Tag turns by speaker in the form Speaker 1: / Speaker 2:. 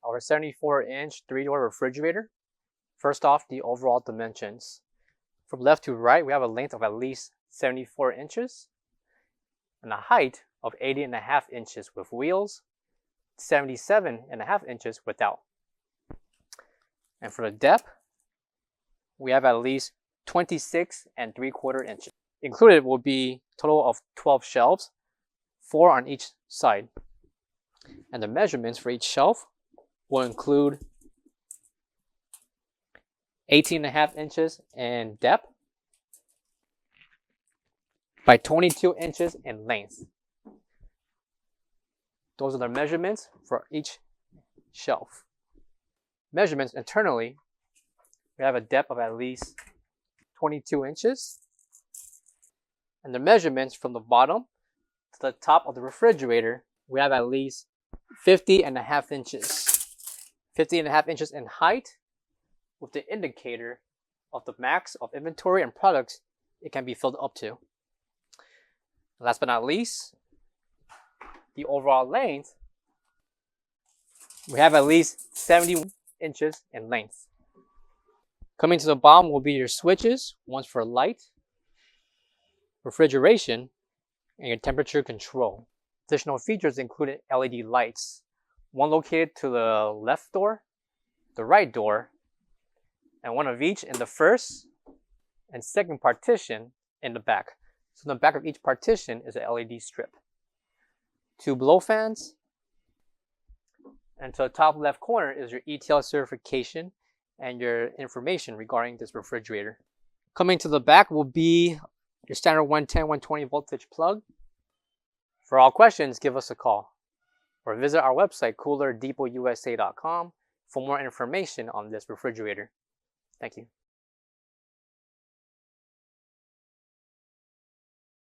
Speaker 1: our 74-inch 3-door refrigerator. First off, the overall dimensions. From left to right, we have a length of at least 74 inches and a height of 80.5 inches with wheels, 77.5 inches without. And for the depth, we have at least 26 3/4 inches. Included will be a total of 12 shelves, 4 on each side. And the measurements for each shelf will include 18.5 inches in depth by 22 inches in length. Those are the measurements for each shelf. Measurements internally, we have a depth of at least 22 inches. And the measurements from the bottom to the top of the refrigerator, we have at least 50.5 inches. 50.5 inches in height with the indicator of the max of inventory and products it can be filled up to. Last but not least, the overall length, we have at least 70 inches in length. Coming to the bottom will be your switches, one's for light, refrigeration, and your temperature control. Additional features included LED lights, one located to the left door, the right door, and one of each in the first and second partition in the back. So in the back of each partition is an LED strip. 2 blow fans, and to the top left corner is your ETL certification and your information regarding this refrigerator. Coming to the back will be your standard 110, 120 voltage plug. For all questions, give us a call or visit our website, coolerdepotUSA.com, for more information on this refrigerator. Thank you.